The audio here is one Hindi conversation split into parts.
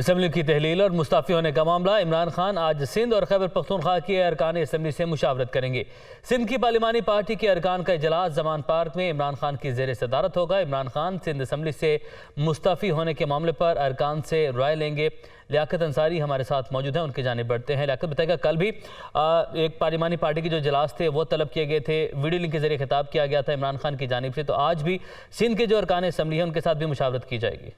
असम्बली की तहलील और मुस्ताफ़ी होने का मामला। इमरान खान आज सिंध और खैबर पख्तूनख्वा के अरकान असम्बली से मुशावरत करेंगे। सिंध की पार्लिमानी पार्टी के अरकान का इजलास जमान पार्क में इमरान खान की ज़ेर सदारत होगा। इमरान खान सिंध असम्बली से मुस्ताफ़ी होने के मामले पर अरकान से राय लेंगे। लियाकत अंसारी हमारे साथ मौजूद हैं, उनकी जानिब बढ़ते हैं। लियाकत बताएगा, कल भी एक पार्लिमानी पार्टी के जो इजलास थे वो तलब किए गए थे, वीडियो लिंक के जरिए खिताब किया गया था इमरान खान की जानिब से, तो आज भी सिंध के जो अरकान असम्बली हैं उनके साथ भी मुशावरत की जाएगी।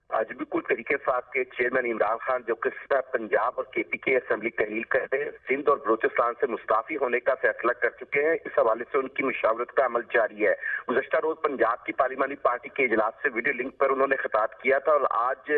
आज बिल्कुल तरीके साथ के चेयरमैन इमरान खान जो कि पंजाब और केपी के असम्बली तहलील करते हैं, सिंध और बलोचिस्तान से मुस्ताफी होने का फैसला कर चुके हैं। इस हवाले से उनकी मुशावरत का अमल जारी है। गुज़श्ता रोज पंजाब की पार्लिमानी पार्टी के इजलास से वीडियो लिंक पर उन्होंने खिताब किया था और आज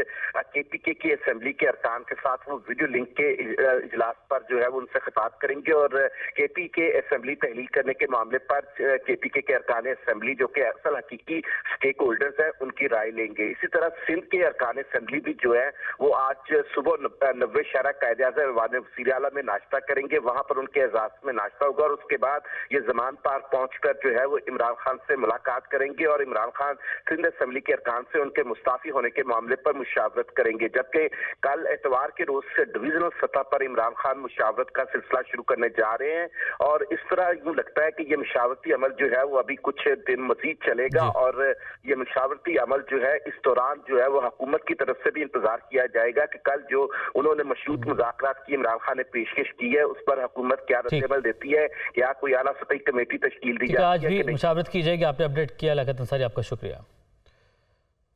केपी के असम्बली के अरकान के साथ वो वीडियो लिंक के इजलास पर जो है वो उनसे खिताब करेंगे और केपी के असम्बली तहलील करने के मामले पर केपी के अरकान असम्बली जो कि असल हकीकी स्टेक होल्डर्स है उनकी राय लेंगे। इसी तरह सिंध के अरकान असम्बली भी जो है वो आज सुबह 90 शहरा कायदे-आज़म वज़ीर आला में नाश्ता करेंगे। वहां पर उनके एजाज में नाश्ता होगा और उसके बाद ये जमान पार्क पहुंचकर जो है वो इमरान खान से मुलाकात करेंगे और इमरान खान सिंध असम्बली के अरकान से उनके मुस्ताफी होने के मामले पर मुशावरत करेंगे। जबकि कल एतवार के रोज से डिवीजनल सतह पर इमरान खान मुशावरत का सिलसिला शुरू करने जा रहे हैं और इस तरह यूं लगता है कि ये मुशावरती अमल जो है वो अभी कुछ दिन मजीद चलेगा और ये मुशावरती अमल जो है इस दौरान जो है वो हुकूमत की तरफ से भी इंतजार किया जाएगा कि कल जो उन्होंने मशरूत मुज़ाकरात की इमरान खान ने पेशकश की है उस पर हुकूमत क्या रद्द-ए-अमल देती है, क्या कोई आला सतही कमेटी तश्कील दी जाती है। आज भी मुशावरत की जाएगी। आपने अपडेट किया लियाकत अंसारी, आपका शुक्रिया।